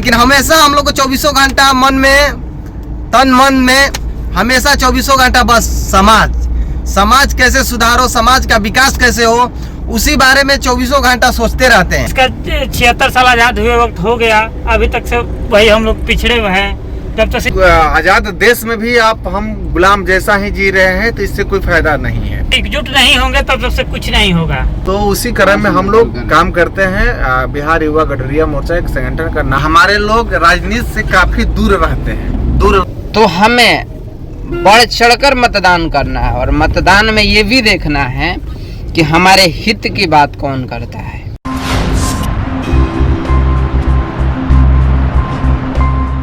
लेकिन हमेशा हम लोग को 24 घंटा मन में, तन मन में हमेशा 24 घंटा बस समाज कैसे सुधारो, समाज का विकास कैसे हो, उसी बारे में 24 घंटा सोचते रहते हैं। इसका 76 साल आजाद हुए वक्त हो गया, अभी तक से वही हम लोग पिछड़े हुए हैं। तब तक आजाद देश में भी हम गुलाम जैसा ही जी रहे हैं, तो इससे कोई फायदा नहीं है। एकजुट नहीं होंगे तब तक से कुछ नहीं होगा। तो उसी क्रम में हम लोग काम करते हैं। बिहार युवा गडरिया मोर्चा एक संगठन का नाम। हमारे लोग राजनीति से काफी दूर रहते हैं, दूर। तो हमें बढ़ चढ़कर मतदान करना है और मतदान में ये भी देखना है कि हमारे हित की बात कौन करता है।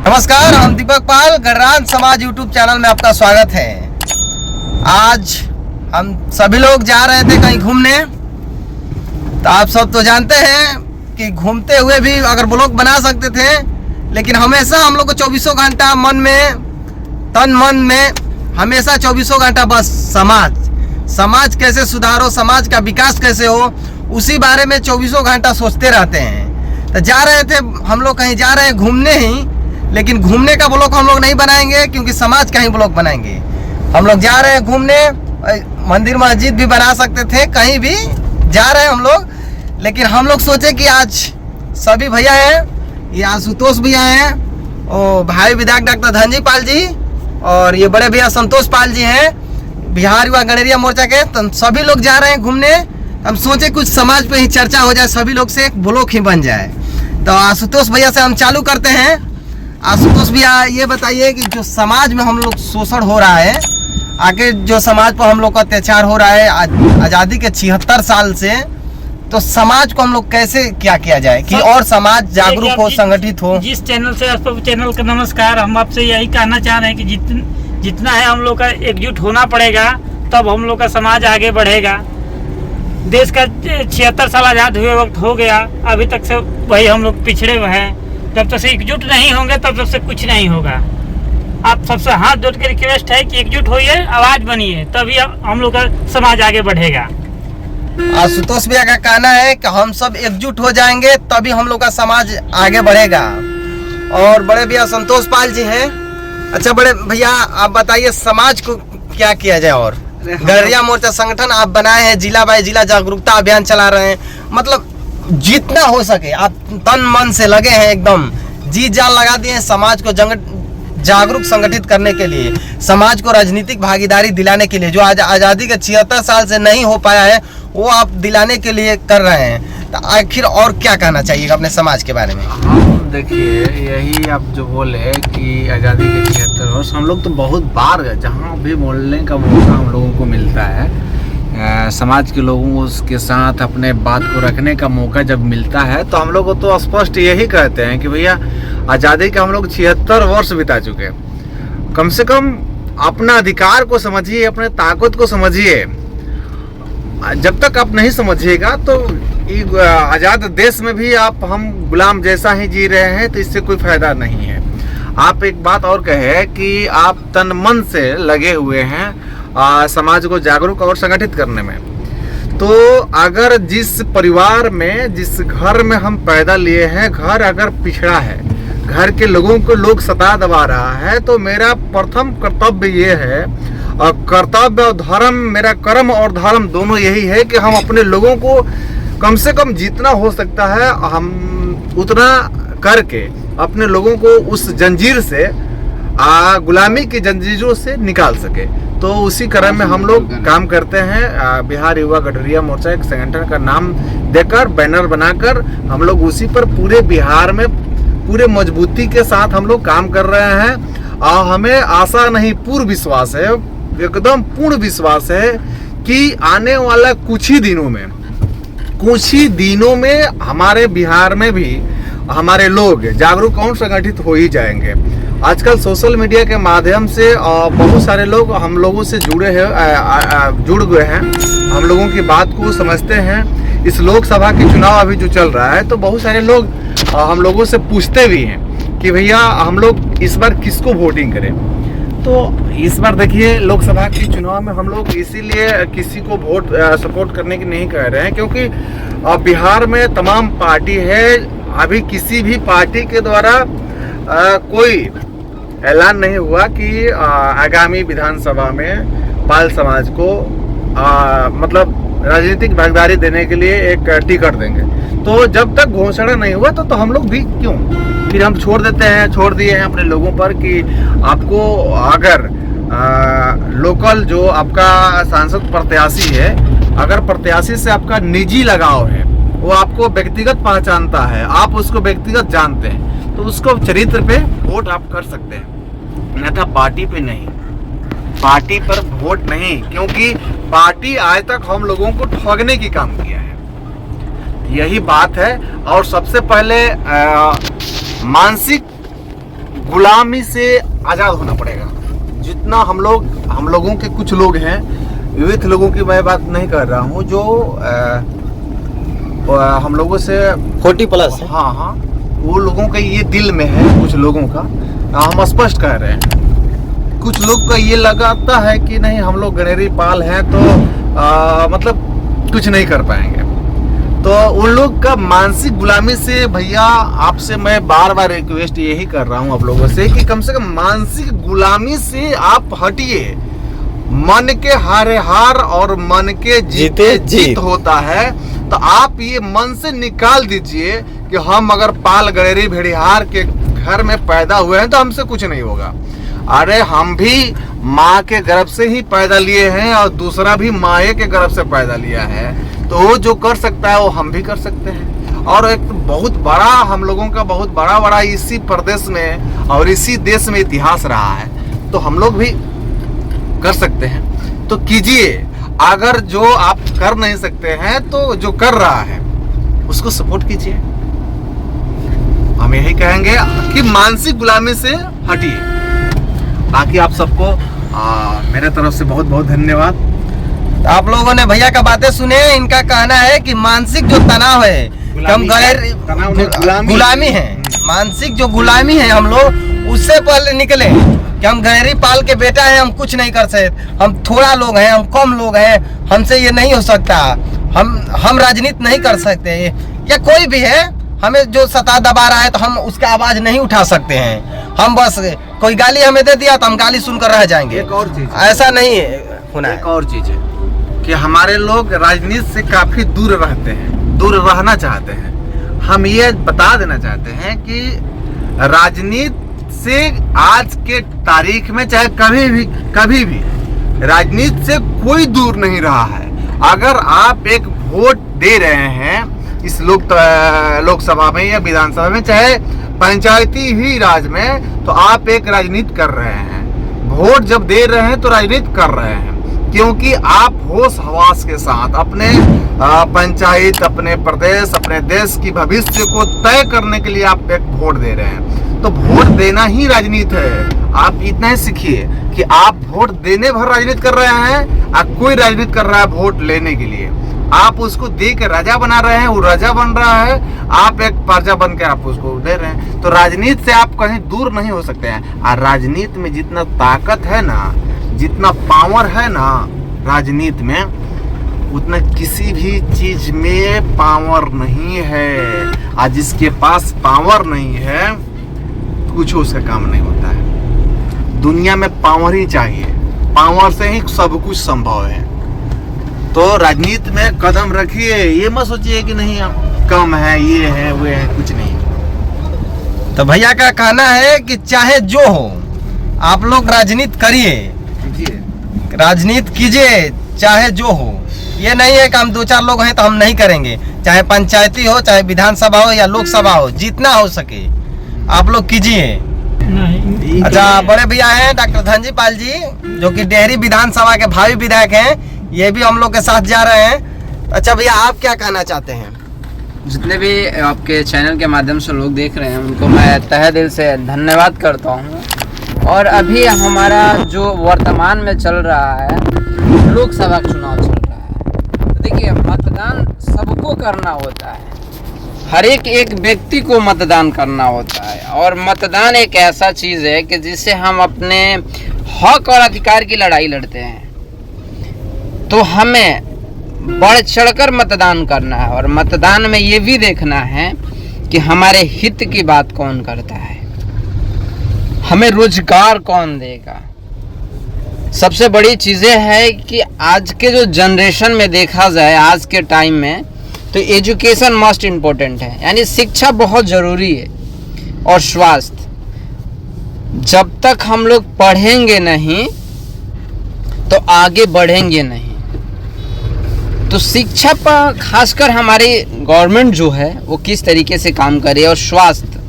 नमस्कार, हम दीपक पाल, गडरान समाज यूट्यूब चैनल में आपका स्वागत है। आज हम सभी लोग जा रहे थे कहीं घूमने। तो आप सब तो जानते हैं कि घूमते हुए भी अगर ब्लॉग बना सकते थे, लेकिन हमेशा हम लोग को 24 घंटा मन में, तन मन में हमेशा 24 घंटा बस समाज कैसे सुधारो, समाज का विकास कैसे हो, उसी बारे में 24 घंटा सोचते रहते हैं। तो जा रहे थे हम लोग, कहीं जा रहे हैं घूमने ही, लेकिन घूमने का ब्लॉग हम लोग नहीं बनाएंगे क्योंकि समाज का ही ब्लॉग बनाएंगे। हम लोग जा रहे हैं घूमने, मंदिर मस्जिद भी बना सकते थे, कहीं भी जा रहे हैं हम लोग, लेकिन हम लोग सोचे कि आज सभी भैया हैं, ये आशुतोष भैया हैं, और भाई विधायक डॉक्टर धनजी पाल जी, और ये बड़े भैया संतोष पाल जी हैं, बिहार युवा गडरिया मोर्चा के। तो सभी लोग जा रहे हैं घूमने। हम सोचे कुछ समाज पे ही चर्चा हो जाए, सभी लोग से एक ब्लॉग ही बन जाए। तो आशुतोष भैया से हम चालू करते हैं। आशुतोष भैया, ये बताइए कि जो समाज में हम लोग शोषण हो रहा है, आगे जो समाज पर हम लोग का अत्याचार हो रहा है आज़ादी के 76 साल से, तो समाज को हम लोग कैसे क्या किया जाए कि और समाज जागरूक हो, संगठित हो। जिस चैनल से चैनल का नमस्कार, हम आपसे यही कहना चाह रहे हैं कि जितना है हम लोग का एकजुट होना पड़ेगा, तब हम लोग का समाज आगे बढ़ेगा। देश का 76 साल आजाद हुए वक्त हो गया, अभी तक से वही हम लोग पिछड़े हुए हैं। जब तक से एकजुट नहीं होंगे तब तक से कुछ नहीं होगा। आप सबसे हाथ जोड़ के रिक्वेस्ट है कि एकजुट होइए, आवाज बनिए, तभी हम लोग का समाज आगे बढ़ेगा। आशुतोष भैया का कहना है कि हम सब एकजुट हो जाएंगे तभी हम लोग का समाज आगे बढ़ेगा। और बड़े भैया संतोष पाल जी हैं। अच्छा बड़े भैया, आप बताइए समाज को क्या किया जाए। और गडरिया मोर्चा संगठन आप बनाए हैं, जिला बाय जिला जागरूकता अभियान चला रहे हैं, मतलब जितना हो सके आप तन मन से लगे हैं, एकदम जी जान लगा दिए समाज को जागरूक संगठित करने के लिए, समाज को राजनीतिक भागीदारी दिलाने के लिए, जो आज आज़ादी के 76 साल से नहीं हो पाया है वो आप दिलाने के लिए कर रहे हैं। तो आखिर और क्या कहना चाहिए अपने समाज के बारे में। देखिए, यही आप जो बोले कि आज़ादी के 76 वर्ष, हम लोग तो बहुत बार जहाँ भी बोलने का मौका हम लोगों को मिलता है, समाज के लोगों के साथ अपने बात को रखने का मौका जब मिलता है, तो हम लोग को तो स्पष्ट यही कहते हैं कि भैया आज़ादी के हम लोग 76 वर्ष बिता चुके हैं। कम से कम अपना अधिकार को समझिए, अपने ताकत को समझिए। जब तक आप नहीं समझिएगा तो आज़ाद देश में भी हम गुलाम जैसा ही जी रहे हैं, तो इससे कोई फायदा नहीं है। आप एक बात और कहे कि आप तन मन से लगे हुए हैं समाज को जागरूक और संगठित करने में। तो अगर जिस परिवार में, जिस घर में हम पैदा लिए हैं, घर अगर पिछड़ा है, घर के लोगों को लोग सता दबा रहा है, तो मेरा प्रथम कर्तव्य ये है, और कर्तव्य और धर्म, मेरा कर्म और धर्म दोनों यही है कि हम अपने लोगों को कम से कम जितना हो सकता है हम उतना करके अपने लोगों को उस जंजीर से, गुलामी की जंजीरों से निकाल सके। तो उसी क्रम में हम लोग काम करते हैं। बिहार युवा गडरिया मोर्चा एक संगठन का नाम देकर, बैनर बनाकर हम लोग उसी पर पूरे बिहार में पूरे मजबूती के साथ हम लोग काम कर रहे हैं। और हमें आशा नहीं, पूर्ण विश्वास है, एकदम पूर्ण विश्वास है कि आने वाला कुछ ही दिनों में हमारे बिहार में भी हमारे लोग जागरूक और संगठित हो ही जाएंगे। आजकल सोशल मीडिया के माध्यम से बहुत सारे लोग हम लोगों से जुड़ गए हैं, हम लोगों की बात को समझते हैं। इस लोकसभा के चुनाव अभी जो चल रहा है, तो बहुत सारे लोग हम लोगों से पूछते भी हैं कि भैया हम लोग इस बार किसको वोटिंग करें। तो इस बार देखिए, लोकसभा के चुनाव में हम लोग इसीलिए किसी को वोट सपोर्ट करने की नहीं कह रहे हैं, क्योंकि बिहार में तमाम पार्टी है, अभी किसी भी पार्टी के द्वारा कोई ऐलान नहीं हुआ कि आगामी विधानसभा में पाल समाज को मतलब राजनीतिक भागीदारी देने के लिए एक टिकट देंगे। तो जब तक घोषणा नहीं हुआ तो हम लोग भी क्यों फिर हम छोड़ दिए हैं अपने लोगों पर कि आपको अगर लोकल जो आपका सांसद प्रत्याशी है, अगर प्रत्याशी से आपका निजी लगाव है, वो आपको व्यक्तिगत पहचानता है, आप उसको व्यक्तिगत जानते हैं, तो उसको चरित्र पे वोट आप कर सकते हैं, अन्यथा पार्टी पे नहीं, पार्टी पर वोट नहीं, क्योंकि पार्टी आज तक हम लोगों को ठगने की काम किया है। यही बात है। और सबसे पहले मानसिक गुलामी से आजाद होना पड़ेगा। जितना हम लोगों के कुछ लोग हैं, विविध लोगों की मैं बात नहीं कर रहा हूँ, जो हम लोगों से 40+ है। हाँ, वो लोगों का ये दिल में है, कुछ लोगों का, हम स्पष्ट कह रहे हैं। कुछ लोग का ये लगाता है कि नहीं हम लोग गणेरी पाल हैं तो मतलब कुछ नहीं कर पाएंगे। तो उन लोग का मानसिक गुलामी से भैया आपसे मैं बार बार रिक्वेस्ट यही कर रहा हूँ आप लोगों से कि कम से कम मानसिक गुलामी से आप हटिए। मन के हारे हार और मन के जीते जीत होता है। तो आप ये मन से निकाल दीजिए कि हम अगर पाल गणेरी भेड़िहार के घर में पैदा हुए हैं तो हमसे कुछ नहीं होगा। अरे हम भी माँ के गर्भ से ही पैदा लिए हैं और दूसरा भी माए के गर्भ से पैदा लिया है, तो वो जो कर सकता है वो हम भी कर सकते हैं। और एक बहुत बड़ा हम लोगों का बहुत बड़ा इसी प्रदेश में और इसी देश में इतिहास रहा है, तो हम लोग भी कर सकते हैं। तो कीजिए। अगर जो आप कर नहीं सकते हैं तो जो कर रहा है उसको सपोर्ट कीजिए। हम यही कहेंगे कि मानसिक गुलामी से हटिए। बाकी आप सबको मेरे तरफ से बहुत बहुत धन्यवाद। तो आप लोगों ने भैया का बातें सुने। इनका कहना है कि मानसिक जो तनाव है, हम गुलामी है, मानसिक जो गुलामी है हम लोग उससे पहले निकले कि हम गहरी पाल के बेटा हैं, हम कुछ नहीं कर सकते, हम थोड़ा लोग हैं, हम कम लोग हैं, हमसे ये नहीं हो सकता, हम राजनीति नहीं कर सकते, या कोई भी है हमें जो सता दबा रहा है तो हम उसका आवाज नहीं उठा सकते हैं। हम बस कोई गाली हमें दे दिया तो हम गाली सुनकर रह जाएंगे। एक और चीज ऐसा नहीं होना है। एक और चीज है कि हमारे लोग राजनीति से काफी दूर रहते हैं, दूर रहना चाहते हैं। हम ये बता देना चाहते हैं कि राजनीति से आज के तारीख में चाहे कभी भी राजनीति से कोई दूर नहीं रहा है। अगर आप एक वोट दे रहे हैं इस लोकसभा में या विधानसभा में, चाहे पंचायती ही राज में, तो आप एक राजनीति कर रहे हैं। वोट जब दे रहे हैं तो राजनीति कर रहे हैं, क्योंकि आप होश हवास के साथ अपने पंचायत, अपने प्रदेश, अपने देश की भविष्य को तय करने के लिए आप एक वोट दे रहे हैं। तो वोट देना ही राजनीति है। आप इतना ही सीखिए कि आप वोट देने भर राजनीति कर रहे हैं और कोई राजनीति कर रहा है वोट लेने के लिए। आप उसको दे के राजा बना रहे हैं, वो राजा बन रहा है, आप एक प्रजा बन के आप उसको दे रहे हैं। तो राजनीति से आप कहीं दूर नहीं हो सकते हैं। और राजनीति में जितना ताकत है ना, जितना पावर है ना राजनीति में, उतना किसी भी चीज में पावर नहीं है। आज जिसके पास पावर नहीं है कुछ उसका काम नहीं होता है। दुनिया में पावर ही चाहिए, पावर से ही सब कुछ संभव है। तो राजनीति में कदम रखिए, ये मत सोचिए कि नहीं हम कम है, ये है, वो है, कुछ नहीं। तो भैया का कहना है कि चाहे जो हो आप लोग राजनीति करिए, राजनीति कीजिए, चाहे जो हो। ये नहीं है कि हम 2-4 लोग हैं तो हम नहीं करेंगे। चाहे पंचायती हो, चाहे विधानसभा हो या लोकसभा हो, जितना हो सके आप लोग कीजिए। अच्छा, बड़े भैया हैं डॉक्टर धनजी पाल जी, जो कि डेहरी विधानसभा के भावी विधायक हैं, ये भी हम लोग के साथ जा रहे हैं। अच्छा भैया, आप क्या कहना चाहते हैं? जितने भी आपके चैनल के माध्यम से लोग देख रहे हैं उनको मैं तहे दिल से धन्यवाद करता हूँ। और अभी हमारा जो वर्तमान में चल रहा है, लोकसभा का चुनाव चल रहा है। तो देखिए, मतदान सबको करना होता है, हर एक व्यक्ति को मतदान करना होता है। और मतदान एक ऐसा चीज़ है कि जिससे हम अपने हक और अधिकार की लड़ाई लड़ते हैं। तो हमें बढ़ चढ़कर मतदान करना है। और मतदान में ये भी देखना है कि हमारे हित की बात कौन करता है, हमें रोजगार कौन देगा। सबसे बड़ी चीज़ें है कि आज के जो जनरेशन में देखा जाए, आज के टाइम में तो एजुकेशन मस्ट इम्पोर्टेंट है, यानी शिक्षा बहुत ज़रूरी है। और स्वास्थ्य, जब तक हम लोग पढ़ेंगे नहीं तो आगे बढ़ेंगे नहीं। तो शिक्षा पर खासकर हमारी गवर्नमेंट जो है वो किस तरीके से काम करे, और स्वास्थ्य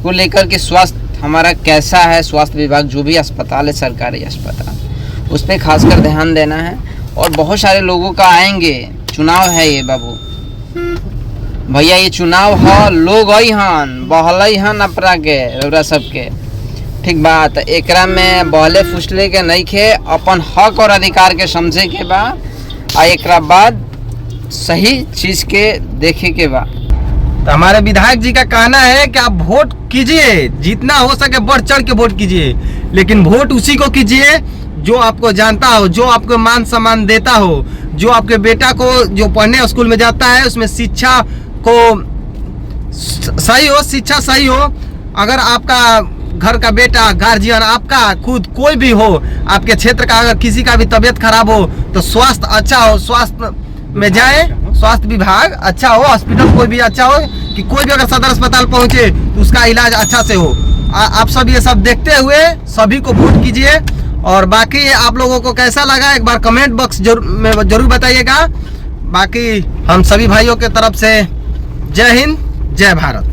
को लेकर के स्वास्थ्य हमारा कैसा है, स्वास्थ्य विभाग जो भी अस्पताल है, सरकारी अस्पताल, उस पर खासकर ध्यान देना है। और बहुत सारे लोगों का आएंगे, चुनाव है ये बाबू भैया, ये चुनाव है, लोग आई हन बहल हन अपना के रौरा सबके, ठीक बात। एकरा में बहले फुसले के नहीं खे, अपन हक और अधिकार के समझे के बा, और एकरा बाद सही चीज के देखे के बा। तो हमारे विधायक जी का कहना है कि आप वोट कीजिए, जितना हो सके बढ़ चढ़ के वोट कीजिए, लेकिन वोट उसी को कीजिए जो आपको जानता हो, जो आपको मान सम्मान देता हो, जो आपके बेटा को जो पढ़ने स्कूल में जाता है उसमें शिक्षा को सही हो, शिक्षा सही हो। अगर आपका घर का बेटा, गार्जियन, आपका खुद कोई भी हो, आपके क्षेत्र का अगर किसी का भी तबीयत खराब हो तो स्वास्थ्य अच्छा हो, स्वास्थ्य में जाए, स्वास्थ्य विभाग अच्छा हो, हॉस्पिटल कोई भी अच्छा हो, कि कोई भी अगर सदर अस्पताल पहुंचे तो उसका इलाज अच्छा से हो। आप सब ये सब देखते हुए सभी को वोट कीजिए। और बाकी आप लोगों को कैसा लगा एक बार कमेंट बॉक्स में जरूर बताइएगा। बाकी हम सभी भाइयों के तरफ से जय हिंद, जय भारत।